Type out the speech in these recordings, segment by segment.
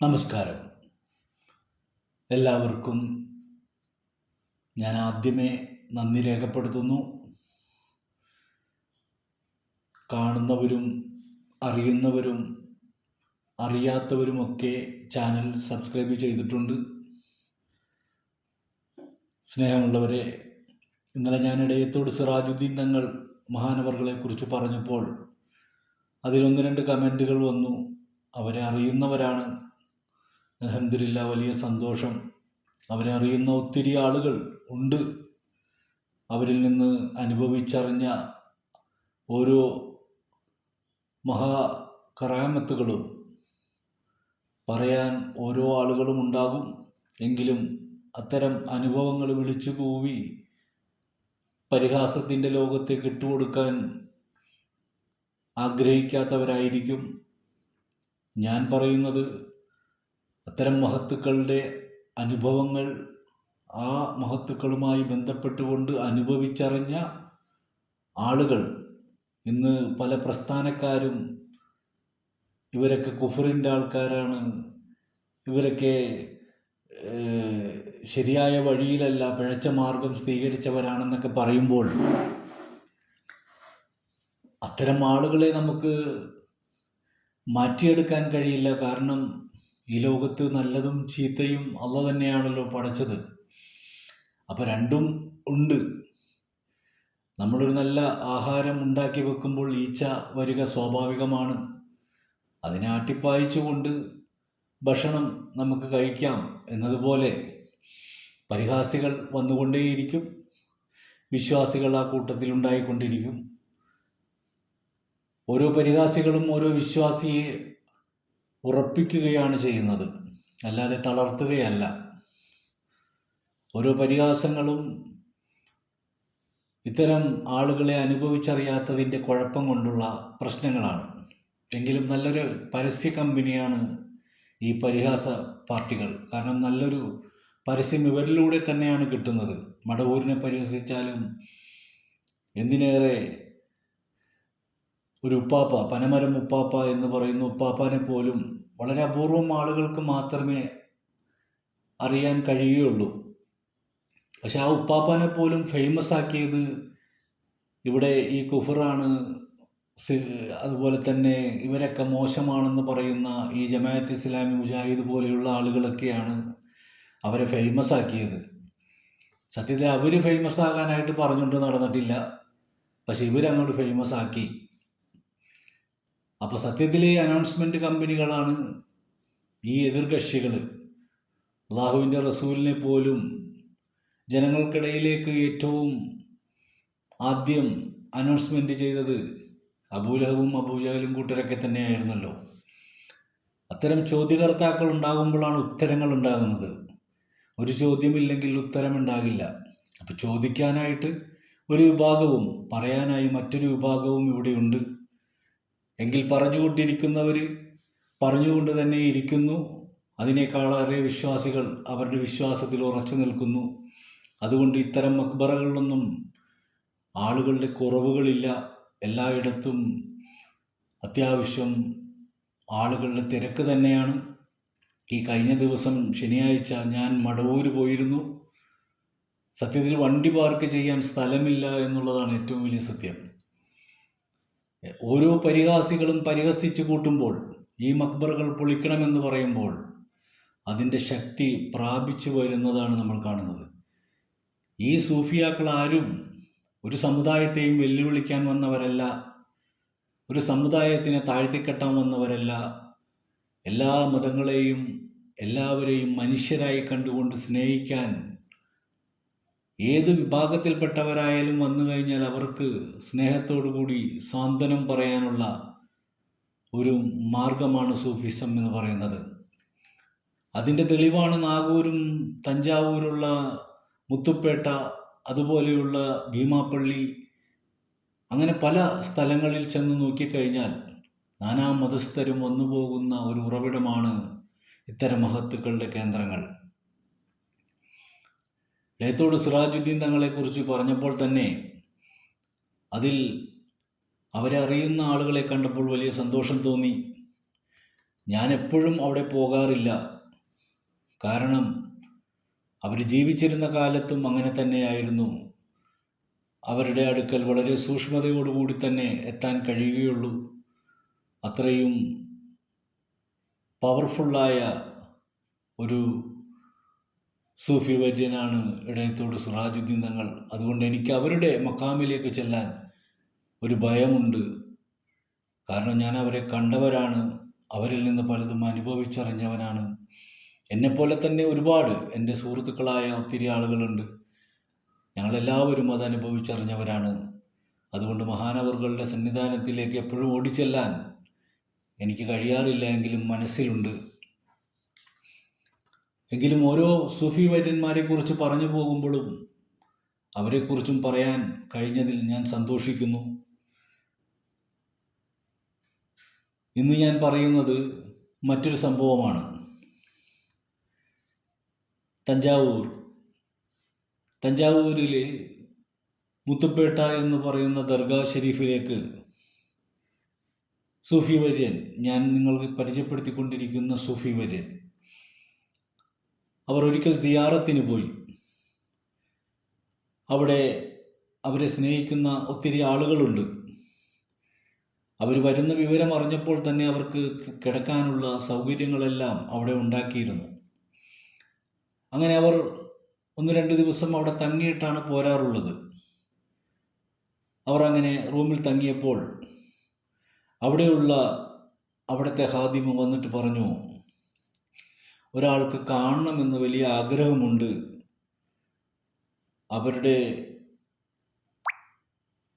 നമസ്കാരം. എല്ലാവർക്കും ഞാൻ ആദ്യമേ നന്ദി രേഖപ്പെടുത്തുന്നു. കാണുന്നവരും അറിയുന്നവരും അറിയാത്തവരുമൊക്കെ ചാനൽ സബ്സ്ക്രൈബ് ചെയ്തിട്ടുണ്ട്. സ്നേഹമുള്ളവരെ, ഇന്നലെ ഞാൻ ഇടയത്തോട് സിറാജുദ്ദീൻ തങ്ങൾ മഹാനവറുകളെക്കുറിച്ച് പറഞ്ഞപ്പോൾ അതിലൊന്ന് രണ്ട് കമൻറ്റുകൾ വന്നു. അവരെ അറിയുന്നവരാണ്. അൽഹംദുലില്ലാ, വലിയ സന്തോഷം. അവരെ അറിയുന്ന ഒത്തിരി ആളുകൾ ഉണ്ട്. അവരിൽ നിന്ന് അനുഭവിച്ചറിഞ്ഞ ഓരോ കറാമത്തുകളും പറയാൻ ഓരോ ആളുകളും ഉണ്ടാകും. എങ്കിലും അത്തരം അനുഭവങ്ങൾ വിളിച്ചു കൂവി പരിഹാസത്തിൻ്റെ ലോകത്തേക്ക് ഇട്ടുകൊടുക്കാൻ ആഗ്രഹിക്കാത്തവരായിരിക്കും. ഞാൻ പറയുന്നത് അത്തരം മഹത്തുക്കളുടെ അനുഭവങ്ങൾ, ആ മഹത്തുക്കളുമായി ബന്ധപ്പെട്ടുകൊണ്ട് അനുഭവിച്ചറിഞ്ഞ ആളുകൾ. ഇന്ന് പല പ്രസ്ഥാനക്കാരും ഇവരൊക്കെ കുഫറിൻ്റെ ആൾക്കാരാണ്, ഇവരൊക്കെ ശരിയായ വഴിയിലല്ല, പിഴച്ച മാർഗം സ്വീകരിച്ചവരാണെന്നൊക്കെ പറയുമ്പോൾ അത്തരം ആളുകളെ നമുക്ക് മാറ്റിയെടുക്കാൻ കഴിയില്ല. കാരണം ഈ ലോകത്ത് നല്ലതും ചീത്തയും അള്ളാഹ് തന്നെയാണല്ലോ പടച്ചത്. അപ്പോൾ രണ്ടും ഉണ്ട്. നമ്മളൊരു നല്ല ആഹാരം ഉണ്ടാക്കി വെക്കുമ്പോൾ ഈച്ച വരിക സ്വാഭാവികമാണ്. അതിനെ ആട്ടിപ്പായിച്ചുകൊണ്ട് ഭക്ഷണം നമുക്ക് കഴിക്കാം എന്നതുപോലെ പരിഹാസികൾ വന്നുകൊണ്ടേയിരിക്കും. വിശ്വാസികൾ ആ കൂട്ടത്തിൽ ഉണ്ടായിക്കൊണ്ടിരിക്കും. ഓരോ പരിഹാസികളും ഓരോ വിശ്വാസിയെ ഉറപ്പിക്കുകയാണ് ചെയ്യുന്നത്, അല്ലാതെ തളർത്തുകയല്ല. ഓരോ പരിഹാസങ്ങളും ഇത്തരം ആളുകളെ അനുഭവിച്ചറിയാത്തതിൻ്റെ കുഴപ്പം കൊണ്ടുള്ള പ്രശ്നങ്ങളാണ്. എങ്കിലും നല്ലൊരു പരസ്യ കമ്പനിയാണ് ഈ പരിഹാസ പാർട്ടികൾ. കാരണം നല്ലൊരു പരസ്യം ഇവരിലൂടെ തന്നെയാണ് കിട്ടുന്നത്. മടവൂരിനെ പരിഹസിച്ചാലും എന്തിനേറെ ഒരു ഉപ്പാപ്പ, പനമരം ഉപ്പാപ്പ എന്ന് പറയുന്ന ഉപ്പാപ്പാനെ പോലും വളരെ അപൂർവം ആളുകൾക്ക് മാത്രമേ അറിയാൻ കഴിയുകയുള്ളൂ. പക്ഷെ ആ ഉപ്പാപ്പാനെ പോലും ഫേമസ് ആക്കിയത് ഇവിടെ ഈ കുഫറാണ്. അതുപോലെ തന്നെ ഇവരൊക്കെ മോശമാണെന്ന് പറയുന്ന ഈ ജമാഅത്ത് ഇസ്ലാമി, മുജാഹിദ് പോലെയുള്ള ആളുകളൊക്കെയാണ് അവരെ ഫേമസ് ആക്കിയത്. സത്യത്തിൽ അവർ ഫേമസ് ആകാനായിട്ട് പറഞ്ഞുകൊണ്ട് നടന്നിട്ടില്ല, പക്ഷെ ഇവരങ്ങോട്ട് ഫേമസ് ആക്കി. അപ്പോൾ സത്യത്തിൽ അനൗൺസ്മെൻറ്റ് കമ്പനികളാണ് ഈ എതിർകക്ഷികൾ. അള്ളാഹുവിൻ്റെ റസൂലിനെ പോലും ജനങ്ങൾക്കിടയിലേക്ക് ഏറ്റവും ആദ്യം അനൗൺസ്മെൻറ്റ് ചെയ്തത് അബൂലഹബും അബൂജഹലും കൂട്ടരൊക്കെ തന്നെയായിരുന്നല്ലോ. അത്തരം ചോദ്യകർത്താക്കൾ ഉണ്ടാകുമ്പോഴാണ് ഉത്തരങ്ങൾ ഉണ്ടാകുന്നത്. ഒരു ചോദ്യമില്ലെങ്കിൽ ഉത്തരമുണ്ടാകില്ല. അപ്പോൾ ചോദിക്കാനായിട്ട് ഒരു വിഭാഗവും പറയാനായി മറ്റൊരു വിഭാഗവും ഇവിടെയുണ്ട്. എങ്കിൽ പറഞ്ഞുകൊണ്ടിരിക്കുന്നവർ പറഞ്ഞുകൊണ്ട് തന്നെ ഇരിക്കുന്നു. അതിനേക്കാളേറെ വിശ്വാസികൾ അവരുടെ വിശ്വാസത്തിൽ ഉറച്ചു നിൽക്കുന്നു. അതുകൊണ്ട് ഇത്തരം മക്ബറകളിലൊന്നും ആളുകളുടെ കുറവുകളില്ല. എല്ലായിടത്തും അത്യാവശ്യം ആളുകളുടെ തിരക്ക് തന്നെയാണ്. ഈ കഴിഞ്ഞ ദിവസം ശനിയാഴ്ച ഞാൻ മടവൂർ പോയിരുന്നു. സത്യത്തിൽ വണ്ടി പാർക്ക് ചെയ്യാൻ സ്ഥലമില്ല എന്നുള്ളതാണ് ഏറ്റവും വലിയ സത്യം. ഓരോ പരിഹാസികളും പരിഹസിച്ചു കൂട്ടുമ്പോൾ, ഈ മക്ബറകൾ പൊളിക്കണമെന്ന് പറയുമ്പോൾ അതിൻ്റെ ശക്തി പ്രാപിച്ചു വരുന്നതാണ് നമ്മൾ കാണുന്നത്. ഈ സൂഫിയാക്കൾ ആരും ഒരു സമുദായത്തെയും വെല്ലുവിളിക്കാൻ വന്നവരല്ല, ഒരു സമുദായത്തിനെ താഴ്ത്തിക്കെട്ടാൻ വന്നവരല്ല. എല്ലാ മതങ്ങളെയും എല്ലാവരെയും മനുഷ്യരായി കണ്ടുകൊണ്ട് സ്നേഹിക്കാൻ, ഏത് വിഭാഗത്തിൽപ്പെട്ടവരായാലും വന്നു കഴിഞ്ഞാൽ അവർക്ക് സ്നേഹത്തോടുകൂടി സാന്ത്വനം പറയാനുള്ള ഒരു മാർഗമാണ് സൂഫിസം എന്ന് പറയുന്നത്. അതിൻ്റെ തെളിവാണ് നാഗൂരും തഞ്ചാവൂരുള്ള മുത്തുപ്പേട്ട, അതുപോലെയുള്ള ഭീമാപ്പള്ളി, അങ്ങനെ പല സ്ഥലങ്ങളിൽ ചെന്ന് നോക്കിക്കഴിഞ്ഞാൽ നാനാ മതസ്ഥരും വന്നു പോകുന്ന ഒരു ഉറവിടമാണ് ഇത്തരം മഹത്തുക്കളുടെ കേന്ദ്രങ്ങൾ. ഇടയത്തോട് സിറാജുദ്ദീൻ തങ്ങളെക്കുറിച്ച് പറഞ്ഞപ്പോൾ തന്നെ അതിൽ അവരെ അറിയുന്ന ആളുകളെ കണ്ടപ്പോൾ വലിയ സന്തോഷം തോന്നി. ഞാൻ എപ്പോഴും അവിടെ പോകാറില്ല. കാരണം അവർ ജീവിച്ചിരുന്ന കാലത്തും അങ്ങനെ തന്നെയായിരുന്നു. അവരുടെ അടുക്കൽ വളരെ സൂക്ഷ്മതയോടുകൂടി തന്നെ എത്താൻ കഴിയുകയുള്ളൂ. അത്രയും പവർഫുള്ളായ ഒരു സൂഫി വര്യനാണ് ഇടയത്തോട് സിറാജുദ്ദീൻ തങ്ങൾ. അതുകൊണ്ട് എനിക്ക് അവരുടെ മക്കാമിലേക്ക് ചെല്ലാൻ ഒരു ഭയമുണ്ട്. കാരണം ഞാൻ അവരെ കണ്ടവരാണ്, അവരിൽ നിന്ന് പലതും അനുഭവിച്ചറിഞ്ഞവനാണ്. എന്നെപ്പോലെ തന്നെ ഒരുപാട് എൻ്റെ സുഹൃത്തുക്കളായ ഒത്തിരി ആളുകളുണ്ട്. ഞങ്ങളെല്ലാവരും അത് അനുഭവിച്ചറിഞ്ഞവരാണ്. അതുകൊണ്ട് മഹാനവറുകളുടെ സന്നിധാനത്തിലേക്ക് എപ്പോഴും ഓടിച്ചെല്ലാൻ എനിക്ക് കഴിയാറില്ല, എങ്കിലും മനസ്സിലുണ്ട്. എങ്കിലും ഓരോ സൂഫി വര്യന്മാരെക്കുറിച്ച് പറഞ്ഞു പോകുമ്പോഴും അവരെക്കുറിച്ചും പറയാൻ കഴിഞ്ഞതിൽ ഞാൻ സന്തോഷിക്കുന്നു. ഇന്ന് ഞാൻ പറയുന്നത് മറ്റൊരു സംഭവമാണ്. തഞ്ചാവൂരിലെ മുത്തുപ്പേട്ട എന്ന് പറയുന്ന ദർഗാ ഷെരീഫിലേക്ക് സൂഫി വര്യൻ, ഞാൻ നിങ്ങൾക്ക് പരിചയപ്പെടുത്തിക്കൊണ്ടിരിക്കുന്ന സൂഫി വര്യൻ, അവർ ഒരിക്കൽ സിയാറത്തിന് പോയി. അവിടെ അവരെ സ്നേഹിക്കുന്ന ഒത്തിരി ആളുകളുണ്ട്. അവർ വരുന്ന വിവരം അറിഞ്ഞപ്പോൾ തന്നെ അവർക്ക് കിടക്കാനുള്ള സൗകര്യങ്ങളെല്ലാം അവിടെ ഉണ്ടാക്കിയിരുന്നു. അങ്ങനെ അവർ 1-2 ദിവസം അവിടെ തങ്ങിയിട്ടാണ് പോരാറുള്ളത്. അവർ അങ്ങനെ റൂമിൽ തങ്ങിയപ്പോൾ അവിടുത്തെ ഖാദിമ് വന്നിട്ട് പറഞ്ഞു, ഒരാൾക്ക് കാണണമെന്ന് വലിയ ആഗ്രഹമുണ്ട്. അവരുടെ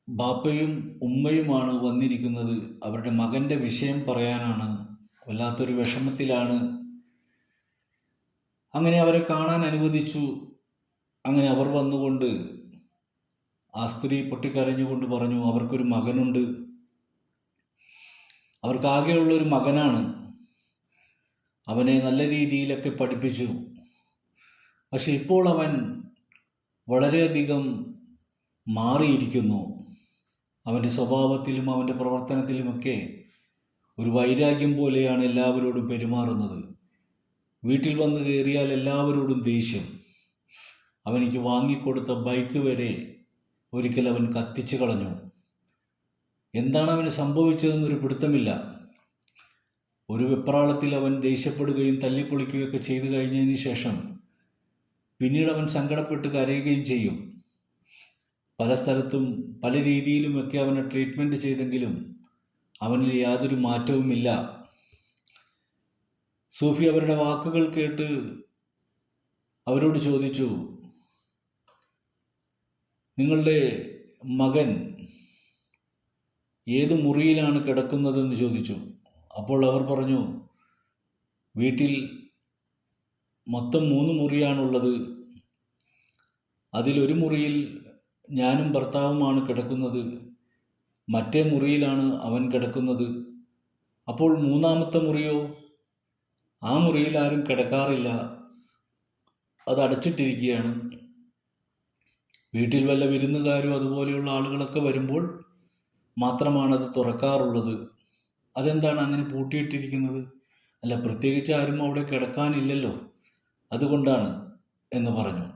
ബാപ്പയും ഉമ്മയുമാണ് വന്നിരിക്കുന്നത്. അവരുടെ മകൻ്റെ വിഷയം പറയാനാണ്. വല്ലാത്തൊരു വിഷമത്തിലാണ്. അങ്ങനെ അവരെ കാണാൻ അനുവദിച്ചു. അങ്ങനെ അവർ വന്നുകൊണ്ട് ആ സ്ത്രീ പൊട്ടിക്കരഞ്ഞുകൊണ്ട് പറഞ്ഞു, അവർക്കൊരു മകനുണ്ട്. അവർക്കാകെയുള്ളൊരു മകനാണ്. അവനെ നല്ല രീതിയിലൊക്കെ പഠിപ്പിച്ചു. പക്ഷെ ഇപ്പോൾ അവൻ വളരെയധികം മാറിയിരിക്കുന്നു. അവൻ്റെ സ്വഭാവത്തിലും അവൻ്റെ പ്രവർത്തനത്തിലുമൊക്കെ ഒരു വൈരാഗ്യം പോലെയാണ് എല്ലാവരോടും പെരുമാറുന്നത്. വീട്ടിൽ വന്ന് കയറിയാൽ എല്ലാവരോടും ദേഷ്യം. അവനിക്ക് വാങ്ങിക്കൊടുത്ത ബൈക്ക് വരെ ഒരിക്കൽ അവൻ കത്തിച്ചു കളഞ്ഞു. എന്താണ് അവന് സംഭവിച്ചതെന്നൊരു പിടുത്തമില്ല. ഒരു വെപ്രാളത്തിൽ അവൻ ദേഷ്യപ്പെടുകയും തല്ലിപ്പൊളിക്കുകയൊക്കെ ചെയ്തു കഴിഞ്ഞതിന് ശേഷം പിന്നീട് അവൻ സങ്കടപ്പെട്ട് കരയുകയും ചെയ്യും. പല സ്ഥലത്തും പല രീതിയിലുമൊക്കെ അവനെ ട്രീറ്റ്മെൻറ്റ് ചെയ്തെങ്കിലും അവനിൽ യാതൊരു മാറ്റവുമില്ല. സൂഫി അവരുടെ വാക്കുകൾ കേട്ട് അവരോട് ചോദിച്ചു, നിങ്ങളുടെ മകൻ ഏത് മുറിയിലാണ് കിടക്കുന്നതെന്ന് ചോദിച്ചു. അപ്പോൾ അവർ പറഞ്ഞു, വീട്ടിൽ മൊത്തം 3 മുറിയാണുള്ളത്. അതിലൊരു മുറിയിൽ ഞാനും ഭർത്താവുമാണ് കിടക്കുന്നത്. മറ്റേ മുറിയിലാണ് അവൻ കിടക്കുന്നത്. അപ്പോൾ 3ാമത്തെ മുറിയോ? ആ മുറിയിൽ ആരും കിടക്കാറില്ല, അത് അടച്ചിട്ടിരിക്കുകയാണ്. വീട്ടിൽ വല്ല വിരുന്നുകാരും അതുപോലെയുള്ള ആളുകളൊക്കെ വരുമ്പോൾ മാത്രമാണത് തുറക്കാറുള്ളത്. അതെന്താണ് അങ്ങനെ പൂട്ടിയിട്ടിരിക്കുന്നത്? അല്ല, പ്രത്യേകിച്ച് ആരും അവിടെ കിടക്കാനില്ലല്ലോ, അതുകൊണ്ടാണ് എന്ന് പറഞ്ഞു.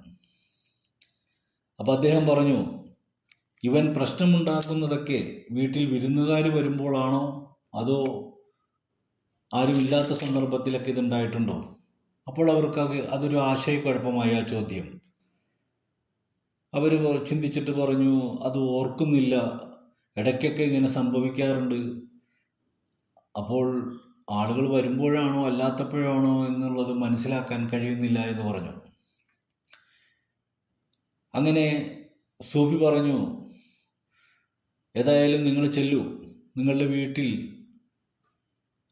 അപ്പോൾ അദ്ദേഹം പറഞ്ഞു, ഇവൻ പ്രശ്നമുണ്ടാക്കുന്നതൊക്കെ വീട്ടിൽ വിരുന്നുകാർ വരുമ്പോഴാണോ അതോ ആരുമില്ലാത്ത സന്ദർഭത്തിലൊക്കെ ഇതുണ്ടായിട്ടുണ്ടോ? അപ്പോൾ അവർക്ക് അതൊരു ആശയക്കുഴപ്പമായ ആ ചോദ്യം. അവർ ചിന്തിച്ചിട്ട് പറഞ്ഞു, അത് ഓർക്കുന്നില്ല, ഇടയ്ക്കൊക്കെ ഇങ്ങനെ സംഭവിക്കാറുണ്ട്. അപ്പോൾ ആളുകൾ വരുമ്പോഴാണോ അല്ലാത്തപ്പോഴാണോ എന്നുള്ളത് മനസ്സിലാക്കാൻ കഴിയുന്നില്ല എന്ന് പറഞ്ഞു. അങ്ങനെ സൂഫി പറഞ്ഞു, ഏതായാലും നിങ്ങൾ ചെല്ലൂ, നിങ്ങളുടെ വീട്ടിൽ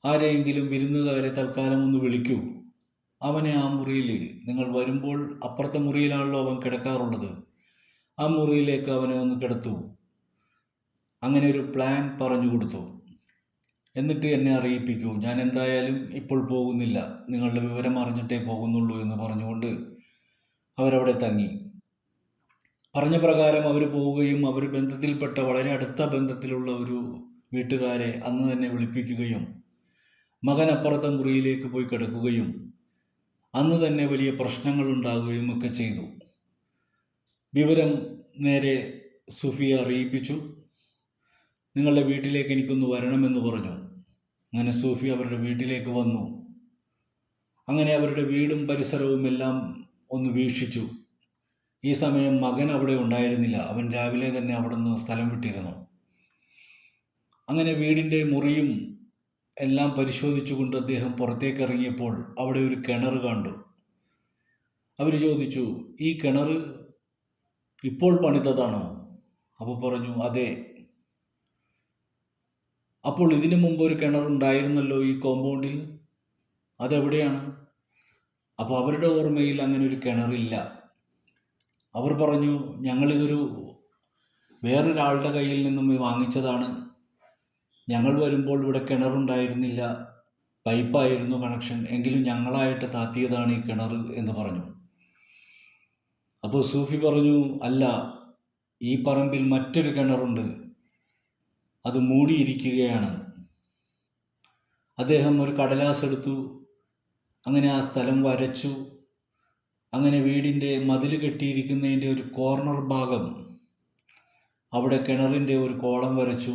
ആരെയെങ്കിലും വിരുന്നുകാരെ തൽക്കാലം ഒന്ന് വിളിക്കൂ. അവനെ ആ മുറിയിൽ, നിങ്ങൾ വരുമ്പോൾ അപ്പുറത്തെ മുറിയിലാണല്ലോ അവൻ കിടക്കാറുള്ളത്, ആ മുറിയിലേക്ക് അവനെ ഒന്ന് കിടത്തൂ. അങ്ങനെ ഒരു പ്ലാൻ പറഞ്ഞു കൊടുത്തു. എന്നിട്ട് എന്നെ അറിയിപ്പിക്കൂ, ഞാൻ എന്തായാലും ഇപ്പോൾ പോകുന്നില്ല, നിങ്ങളുടെ വിവരം അറിഞ്ഞിട്ടേ പോകുന്നുള്ളൂ എന്ന് പറഞ്ഞുകൊണ്ട് അവരവിടെ തങ്ങി. പറഞ്ഞ പ്രകാരം അവർ പോവുകയും അവർ ബന്ധത്തിൽപ്പെട്ട വളരെ അടുത്ത ബന്ധത്തിലുള്ള ഒരു വീട്ടുകാരെ അന്ന് തന്നെ വിളിപ്പിക്കുകയും മകൻ അപ്പുറത്തെ മുറിയിലേക്ക് പോയി കിടക്കുകയും അന്ന് തന്നെ വലിയ പ്രശ്നങ്ങൾ ഉണ്ടാകുകയും ഒക്കെ ചെയ്തു. വിവരം നേരെ സൂഫിയെ അറിയിപ്പിച്ചു. നിങ്ങളുടെ വീട്ടിലേക്ക് എനിക്കൊന്ന് വരണമെന്ന് പറഞ്ഞു. അങ്ങനെ സൂഫി അവരുടെ വീട്ടിലേക്ക് വന്നു. അങ്ങനെ അവരുടെ വീടും പരിസരവും എല്ലാം ഒന്ന് വീക്ഷിച്ചു. ഈ സമയം മകൻ അവിടെ ഉണ്ടായിരുന്നില്ല. അവൻ രാവിലെ തന്നെ അവിടെ നിന്ന് സ്ഥലം വിട്ടിരുന്നു. അങ്ങനെ വീടിൻ്റെ മുറിയും എല്ലാം പരിശോധിച്ചുകൊണ്ട് അദ്ദേഹം പുറത്തേക്ക് ഇറങ്ങിയപ്പോൾ അവിടെ ഒരു കിണർ കണ്ടു. അവർ ചോദിച്ചു, ഈ കിണർ ഇപ്പോൾ പണിതതാണോ? അപ്പോൾ പറഞ്ഞു, അതെ. അപ്പോൾ ഇതിനു മുമ്പ് ഒരു കിണർ ഉണ്ടായിരുന്നല്ലോ ഈ കോമ്പൗണ്ടിൽ, അതെവിടെയാണ്? അപ്പോൾ അവരുടെ ഓർമ്മയിൽ അങ്ങനെ ഒരു കിണറില്ല. അവർ പറഞ്ഞു, ഞങ്ങളിതൊരു വേറൊരാളുടെ കയ്യിൽ നിന്നും വാങ്ങിച്ചതാണ്. ഞങ്ങൾ വരുമ്പോൾ ഇവിടെ കിണറുണ്ടായിരുന്നില്ല, പൈപ്പായിരുന്നു കണക്ഷൻ. എങ്കിലും ഞങ്ങളായിട്ട് താത്തിയതാണ് ഈ കിണർ എന്ന് പറഞ്ഞു. അപ്പോൾ സൂഫി പറഞ്ഞു, അല്ല, ഈ പറമ്പിൽ മറ്റൊരു കിണറുണ്ട്, അത് മൂടിയിരിക്കുകയാണ്. അദ്ദേഹം ഒരു കടലാസ് എടുത്തു. അങ്ങനെ ആ സ്ഥലം വരച്ചു. അങ്ങനെ വീടിൻ്റെ മതിൽ കെട്ടിയിരിക്കുന്നതിൻ്റെ ഒരു കോർണർ ഭാഗം, അവിടെ കിണറിൻ്റെ ഒരു കോളം വരച്ചു.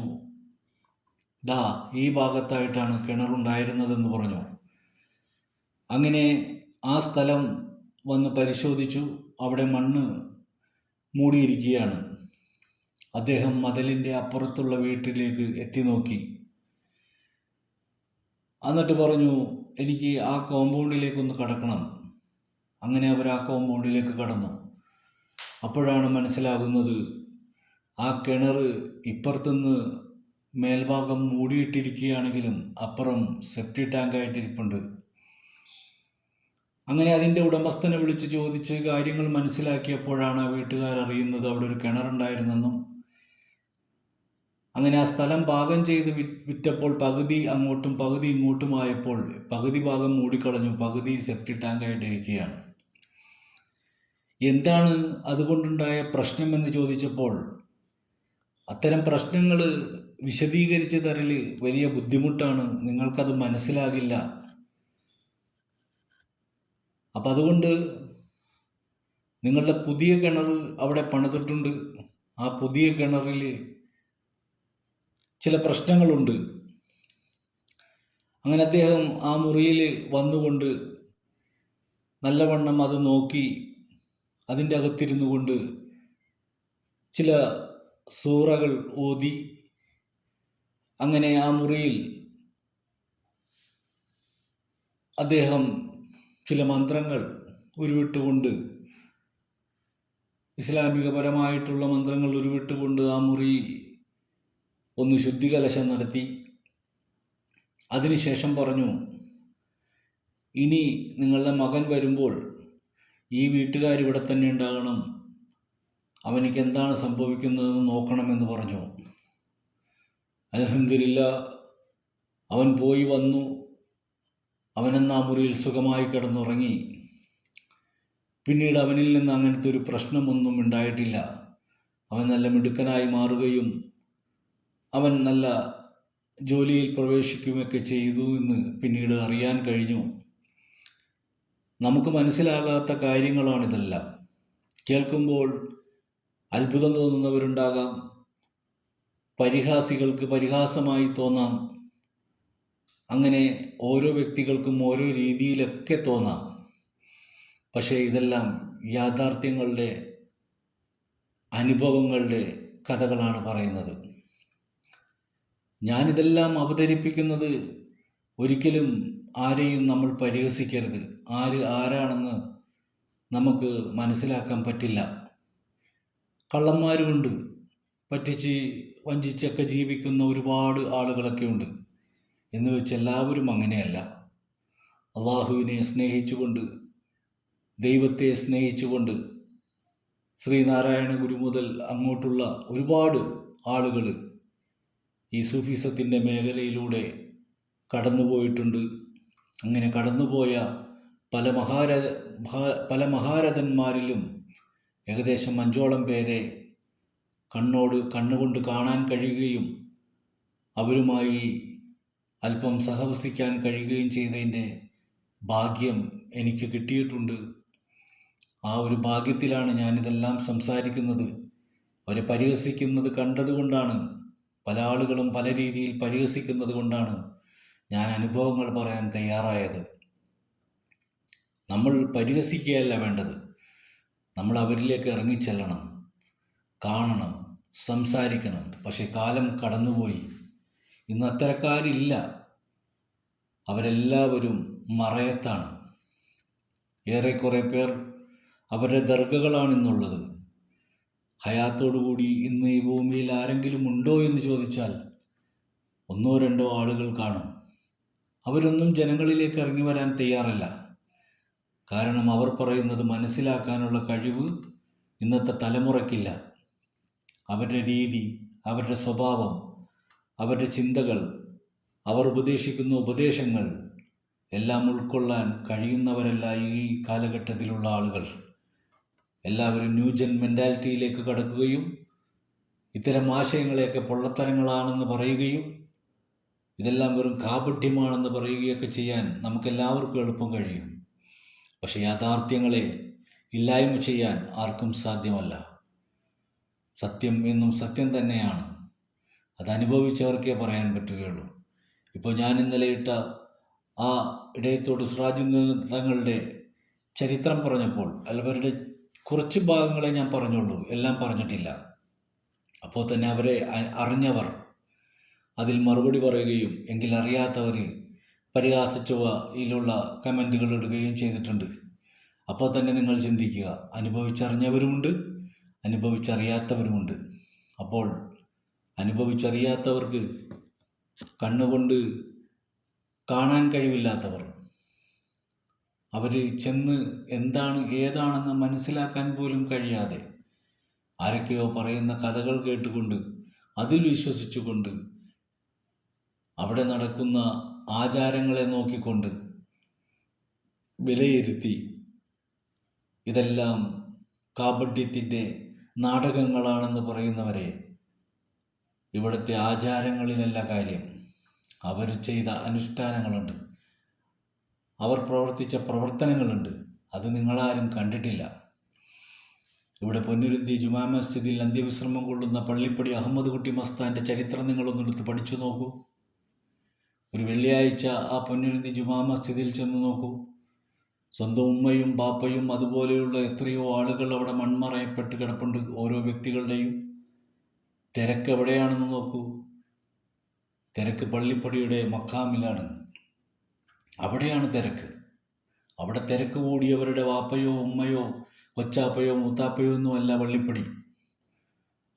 ദാ ഈ ഭാഗത്തായിട്ടാണ് കിണറുണ്ടായിരുന്നതെന്ന് പറഞ്ഞു. അങ്ങനെ ആ സ്ഥലം വന്ന് പരിശോധിച്ചു. അവിടെ മണ്ണ് മൂടിയിരിക്കുകയാണ്. അദ്ദേഹം മതിലിൻ്റെ അപ്പുറത്തുള്ള വീട്ടിലേക്ക് എത്തി നോക്കി. എന്നിട്ട് പറഞ്ഞു, എനിക്ക് ആ കോമ്പൗണ്ടിലേക്കൊന്ന് കടക്കണം. അങ്ങനെ അവർ ആ കോമ്പൗണ്ടിലേക്ക് കടന്നു. അപ്പോഴാണ് മനസ്സിലാകുന്നത്, ആ കിണർ ഇപ്പുറത്തുനിന്ന് മേൽഭാഗം മൂടിയിട്ടിരിക്കുകയാണെങ്കിലും അപ്പുറം സെപ്റ്റി ടാങ്കായിട്ടിരിപ്പുണ്ട്. അങ്ങനെ അതിൻ്റെ ഉടമസ്ഥനെ വിളിച്ച് ചോദിച്ച് കാര്യങ്ങൾ മനസ്സിലാക്കിയപ്പോഴാണ് വീട്ടുകാരറിയുന്നത് അവിടെ ഒരു കിണറുണ്ടായിരുന്നെന്നും. അങ്ങനെ ആ സ്ഥലം പാകം ചെയ്ത് വിറ്റപ്പോൾ പകുതി അങ്ങോട്ടും പകുതി ഇങ്ങോട്ടുമായപ്പോൾ പകുതി ഭാഗം മൂടിക്കളഞ്ഞു, പകുതി സെപ്റ്റി ടാങ്കായിട്ടിരിക്കുകയാണ്. എന്താണ് അതുകൊണ്ടുണ്ടായ പ്രശ്നമെന്ന് ചോദിച്ചപ്പോൾ അത്തരം പ്രശ്നങ്ങൾ വിശദീകരിച്ച് തരൽ വലിയ ബുദ്ധിമുട്ടാണ്, നിങ്ങൾക്കത് മനസ്സിലാകില്ല. അപ്പം അതുകൊണ്ട് നിങ്ങളുടെ പുതിയ കിണർ അവിടെ പണിതിട്ടുണ്ട്. ആ പുതിയ കിണറിൽ ചില പ്രശ്നങ്ങളുണ്ട്. അങ്ങനെ അദ്ദേഹം ആ മുറിയിൽ വന്നുകൊണ്ട് നല്ലവണ്ണം അത് നോക്കി അതിൻ്റെ അകത്തിരുന്നു കൊണ്ട് ചില സൂറകൾ ഓതി. അങ്ങനെ ആ മുറിയിൽ അദ്ദേഹം ചില മന്ത്രങ്ങൾ ഉരുവിട്ടുകൊണ്ട്, ഇസ്ലാമികപരമായിട്ടുള്ള മന്ത്രങ്ങൾ ഉരുവിട്ടുകൊണ്ട് ആ മുറി ഒന്ന് ശുദ്ധികലശം നടത്തി. അതിനുശേഷം പറഞ്ഞു, ഇനി നിങ്ങളുടെ മകൻ വരുമ്പോൾ ഈ വീട്ടുകാരിവിടെ തന്നെ ഉണ്ടാകണം, അവനിക്ക് എന്താണ് സംഭവിക്കുന്നതെന്ന് നോക്കണമെന്ന് പറഞ്ഞു. അൽഹംദുലില്ലാ, അവൻ പോയി വന്നു. അവനെന്നാ മുറിയിൽ സുഖമായി കിടന്നുറങ്ങി. പിന്നീട് അവനിൽ നിന്ന് അങ്ങനത്തെ ഒരു പ്രശ്നമൊന്നും ഉണ്ടായിട്ടില്ല. അവൻ നല്ല മിടുക്കനായി മാറുകയും അവൻ നല്ല ജോലിയിൽ പ്രവേശിക്കുകയൊക്കെ ചെയ്തു എന്ന് പിന്നീട് അറിയാൻ കഴിഞ്ഞു. നമുക്ക് മനസ്സിലാകാത്ത കാര്യങ്ങളാണിതെല്ലാം. കേൾക്കുമ്പോൾ അത്ഭുതം തോന്നുന്നവരുണ്ടാകാം, പരിഹാസികൾക്ക് പരിഹാസമായി തോന്നാം. അങ്ങനെ ഓരോ വ്യക്തികൾക്കും ഓരോ രീതിയിലൊക്കെ തോന്നാം. പക്ഷേ ഇതെല്ലാം യാഥാർത്ഥ്യങ്ങളുടെ, അനുഭവങ്ങളുടെ കഥകളാണ് പറയുന്നത്. ഞാനിതെല്ലാം അവതരിപ്പിക്കുന്നത് ഒരിക്കലും ആരെയും നമ്മൾ പരിഹസിക്കരുത്. ആരാണെന്ന് നമുക്ക് മനസ്സിലാക്കാൻ പറ്റില്ല. കള്ളന്മാരുമുണ്ട്, പറ്റിച്ച് വഞ്ചിച്ചൊക്കെ ജീവിക്കുന്ന ഒരുപാട് ആളുകളൊക്കെ ഉണ്ട്. എന്ന് വെച്ച് എല്ലാവരും അങ്ങനെയല്ല. അള്ളാഹുവിനെ സ്നേഹിച്ചുകൊണ്ട്, ദൈവത്തെ സ്നേഹിച്ചുകൊണ്ട്, ശ്രീനാരായണ ഗുരു മുതൽ അങ്ങോട്ടുള്ള ഒരുപാട് ആളുകൾ ഈ സൂഫിസത്തിൻ്റെ മേഖലയിലൂടെ കടന്നുപോയിട്ടുണ്ട്. അങ്ങനെ കടന്നുപോയ പല മഹാരഥന്മാരിലും ഏകദേശം 5ഓളം പേരെ കണ്ണുകൊണ്ട് കാണാൻ കഴിയുകയും അവരുമായി അല്പം സഹവസിക്കാൻ കഴിയുകയും ചെയ്തതിൻ്റെ ഭാഗ്യം എനിക്ക് കിട്ടിയിട്ടുണ്ട്. ആ ഒരു ഭാഗ്യത്തിലാണ് ഞാനിതെല്ലാം സംസാരിക്കുന്നത്. അവരെ പരിഹസിക്കുന്നത് കണ്ടതുകൊണ്ടാണ്, പല ആളുകളും പല രീതിയിൽ പരിഹസിക്കുന്നത് കൊണ്ടാണ് ഞാൻ അനുഭവങ്ങൾ പറയാൻ തയ്യാറായത്. നമ്മൾ പരിഹസിക്കുകയല്ല വേണ്ടത്, നമ്മൾ അവരിലേക്ക് ഇറങ്ങിച്ചെല്ലണം, കാണണം, സംസാരിക്കണം. പക്ഷെ കാലം കടന്നുപോയി, ഇന്ന് അത്തരക്കാരില്ല. അവരെല്ലാവരും മറയത്താണ്. ഏറെക്കുറെ പേർ അവരുടെ ദർഗകളാണ് ഇന്നുള്ളത്. ഹയാത്തോടുകൂടി ഇന്ന് ഈ ഭൂമിയിൽ ആരെങ്കിലും ഉണ്ടോ എന്ന് ചോദിച്ചാൽ 1-2 ആളുകൾ കാണും. അവരൊന്നും ജനങ്ങളിലേക്ക് ഇറങ്ങി വരാൻ തയ്യാറല്ല. കാരണം അവർ പറയുന്നത് മനസ്സിലാക്കാനുള്ള കഴിവ് ഇന്നത്തെ തലമുറയ്ക്കില്ല. അവരുടെ രീതി, അവരുടെ സ്വഭാവം, അവരുടെ ചിന്തകൾ, അവർ ഉപദേശിക്കുന്ന ഉപദേശങ്ങൾ എല്ലാം ഉൾക്കൊള്ളാൻ കഴിയുന്നവരല്ല ഈ കാലഘട്ടത്തിലുള്ള ആളുകൾ. എല്ലാവരും ന്യൂജൻ മെൻറ്റാലിറ്റിയിലേക്ക് കടക്കുകയും ഇത്തരം ആശയങ്ങളെയൊക്കെ പൊള്ളത്തരങ്ങളാണെന്ന് പറയുകയും ഇതെല്ലാം വെറും കാപട്യമാണെന്ന് പറയുകയൊക്കെ ചെയ്യാൻ നമുക്കെല്ലാവർക്കും എളുപ്പം കഴിയും. പക്ഷെ യാഥാർത്ഥ്യങ്ങളെ ഇല്ലായ്മ ചെയ്യാൻ ആർക്കും സാധ്യമല്ല. സത്യം എന്നും സത്യം തന്നെയാണ്. അത് അനുഭവിച്ചവർക്കേ പറയാൻ പറ്റുകയുള്ളൂ. ഇപ്പോൾ ഞാൻ ഇന്നലെ ഇട്ട ആ ഇടയത്തോട് സിറാജ് തങ്ങളുടെ ചരിത്രം പറഞ്ഞപ്പോൾ അവരുടെ കുറച്ച് ഭാഗങ്ങളെ ഞാൻ പറഞ്ഞുള്ളൂ, എല്ലാം പറഞ്ഞിട്ടില്ല. അപ്പോൾ തന്നെ അവരെ അറിഞ്ഞവർ അതിൽ മറുപടി പറയുകയും എങ്കിൽ അറിയാത്തവർ പരിഹാസിച്ചുവയിലുള്ള കമൻറ്റുകൾ ഇടുകയും ചെയ്തിട്ടുണ്ട്. അപ്പോൾ തന്നെ നിങ്ങൾ ചിന്തിക്കുക, അനുഭവിച്ചറിഞ്ഞവരുമുണ്ട്, അനുഭവിച്ചറിയാത്തവരുമുണ്ട്. അപ്പോൾ അനുഭവിച്ചറിയാത്തവർക്ക് കണ്ണുകൊണ്ട് കാണാൻ കഴിവില്ലാത്തവർ, അവർ ചെന്ന് എന്താണ് ഏതാണെന്ന് മനസ്സിലാക്കാൻ പോലും കഴിയാതെ ആരൊക്കെയോ പറയുന്ന കഥകൾ കേട്ടുകൊണ്ട് അതിൽ വിശ്വസിച്ചുകൊണ്ട് അവിടെ നടക്കുന്ന ആചാരങ്ങളെ നോക്കിക്കൊണ്ട് വിലയിരുത്തി ഇതെല്ലാം കാപട്യത്തിൻ്റെ നാടകങ്ങളാണെന്ന് പറയുന്നവരെ, ഇവിടുത്തെ ആചാരങ്ങളിലല്ല കാര്യം, അവർ ചെയ്ത അനുഷ്ഠാനങ്ങളുണ്ട്, അവർ പ്രവർത്തിച്ച പ്രവർത്തനങ്ങളുണ്ട്. അത് നിങ്ങളാരും കണ്ടിട്ടില്ല. ഇവിടെ പൊന്നുരുന്തി ജുമാ മസ്ജിദിൽ അന്ത്യവിശ്രമം കൊള്ളുന്ന പള്ളിപ്പടി അഹമ്മദ് കുട്ടി മസ്താൻ്റെ ചരിത്രം നിങ്ങളൊന്നെടുത്ത് പഠിച്ചു നോക്കൂ. ഒരു വെള്ളിയാഴ്ച ആ പൊന്നുരുന്തി ജുമാ മസ്ജിദിൽ ചെന്ന് നോക്കൂ. സ്വന്തം ഉമ്മയും ബാപ്പയും അതുപോലെയുള്ള എത്രയോ ആളുകൾ അവിടെ മൺമറയപ്പെട്ട് കിടപ്പുണ്ട്. ഓരോ വ്യക്തികളുടെയും തിരക്ക് എവിടെയാണെന്ന് നോക്കൂ. തിരക്ക് പള്ളിപ്പടിയുടെ മക്കാമിലാണ്. അവിടെയാണ് തിരക്ക്. അവിടെ തിരക്ക് കൂടിയവരുടെ വാപ്പയോ ഉമ്മയോ കൊച്ചാപ്പയോ മൂത്താപ്പയോ ഒന്നുമല്ല പള്ളിപ്പടി.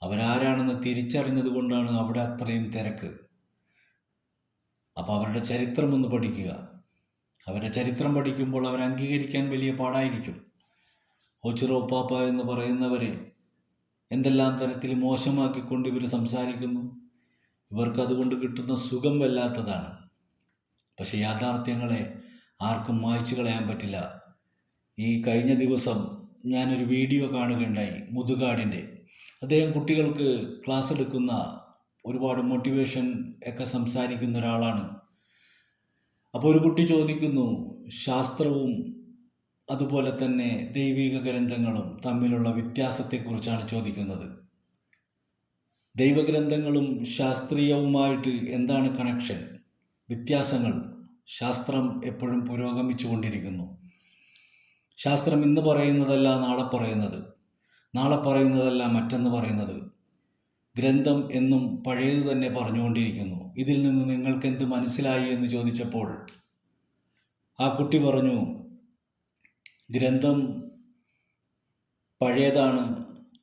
അവരാരാണെന്ന് തിരിച്ചറിഞ്ഞത് കൊണ്ടാണ് അവിടെ അത്രയും തിരക്ക്. അപ്പോൾ അവരുടെ ചരിത്രം ഒന്ന് പഠിക്കുക. അവരുടെ ചരിത്രം പഠിക്കുമ്പോൾ അവരെ അംഗീകരിക്കാൻ വലിയ പാടായിരിക്കും. ഓച്ചിറോ പാപ്പ എന്ന് പറയുന്നവരെ എന്തെല്ലാം തരത്തിൽ മോശമാക്കിക്കൊണ്ട് ഇവർ സംസാരിക്കുന്നു. ഇവർക്ക് അതുകൊണ്ട് കിട്ടുന്ന സുഖം വല്ലാത്തതാണ്. പക്ഷെ യാഥാർത്ഥ്യങ്ങളെ ആർക്കും മായ്ച്ചു കളയാൻ പറ്റില്ല. ഈ കഴിഞ്ഞ ദിവസം ഞാനൊരു വീഡിയോ കാണുകയുണ്ടായി, മുതുകാടിൻ്റെ. അദ്ദേഹം കുട്ടികൾക്ക് ക്ലാസ് എടുക്കുന്ന, ഒരുപാട് മോട്ടിവേഷൻ ഒക്കെ സംസാരിക്കുന്ന ഒരാളാണ്. അപ്പോൾ ഒരു കുട്ടി ചോദിക്കുന്നു, ശാസ്ത്രവും അതുപോലെ തന്നെ ദൈവിക ഗ്രന്ഥങ്ങളും തമ്മിലുള്ള വ്യത്യാസത്തെക്കുറിച്ചാണ് ചോദിക്കുന്നത്. ദൈവഗ്രന്ഥങ്ങളും ശാസ്ത്രീയവുമായിട്ട് എന്താണ് കണക്ഷൻ? വ്യത്യാസങ്ങൾ. ശാസ്ത്രം എപ്പോഴും പുരോഗമിച്ചു കൊണ്ടിരിക്കുന്നു. ശാസ്ത്രം ഇന്ന് പറയുന്നതല്ല നാളെ പറയുന്നത്, നാളെ പറയുന്നതല്ല മറ്റന്ന് പറയുന്നത്. ഗ്രന്ഥം എന്നും പഴയത് തന്നെ പറഞ്ഞുകൊണ്ടിരിക്കുന്നു. ഇതിൽ നിന്ന് നിങ്ങൾക്ക് എന്ത് മനസ്സിലായി എന്ന് ചോദിച്ചപ്പോൾ ആ കുട്ടി പറഞ്ഞു, ഗ്രന്ഥം പഴയതാണ്,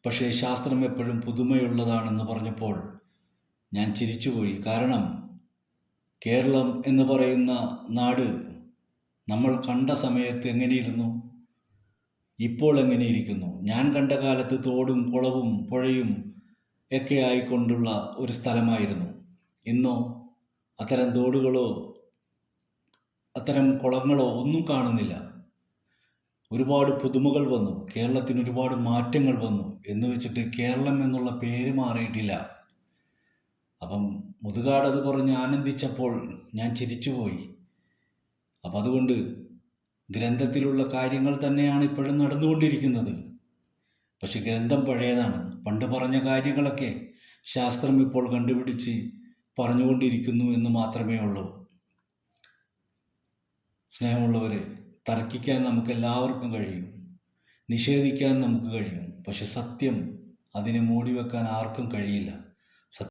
പക്ഷേ ശാസ്ത്രം എപ്പോഴും പുതുമയുള്ളതാണെന്ന് പറഞ്ഞപ്പോൾ ഞാൻ ചിരിച്ചുപോയി. കാരണം കേരളം എന്ന് പറയുന്ന നാട് നമ്മൾ കണ്ട സമയത്ത് എങ്ങനെയിരുന്നു, ഇപ്പോൾ എങ്ങനെയിരിക്കുന്നു? ഞാൻ കണ്ട കാലത്ത് തോടും കുളവും പുഴയും ഒക്കെ ആയിക്കൊണ്ടുള്ള ഒരു സ്ഥലമായിരുന്നു. ഇന്നോ അത്തരം തോടുകളോ അത്തരം കുളങ്ങളോ ഒന്നും കാണുന്നില്ല. ഒരുപാട് പുതുമകൾ വന്നു, കേരളത്തിന് ഒരുപാട് മാറ്റങ്ങൾ വന്നു എന്ന് വെച്ചിട്ട് കേരളം എന്നുള്ള പേര് മാറിയിട്ടില്ല. അപ്പം മുതുകാട് അത് പറഞ്ഞ് ആനന്ദിച്ചപ്പോൾ ഞാൻ ചിരിച്ചുപോയി. അപ്പം അതുകൊണ്ട് ഗ്രന്ഥത്തിലുള്ള കാര്യങ്ങൾ തന്നെയാണ് ഇപ്പോഴും നടന്നുകൊണ്ടിരിക്കുന്നത്. പക്ഷെ ഗ്രന്ഥം പഴയതാണ്. പണ്ട് പറഞ്ഞ കാര്യങ്ങളൊക്കെ ശാസ്ത്രം ഇപ്പോൾ കണ്ടുപിടിച്ച് പറഞ്ഞുകൊണ്ടിരിക്കുന്നു എന്ന് മാത്രമേ ഉള്ളൂ. സ്നേഹമുള്ളവരെ, തർക്കിക്കാൻ നമുക്ക് എല്ലാവർക്കും കഴിയും, നിഷേധിക്കാൻ നമുക്ക് കഴിയും. പക്ഷെ സത്യം അതിനെ മൂടി വെക്കാൻ ആർക്കും കഴിയില്ല.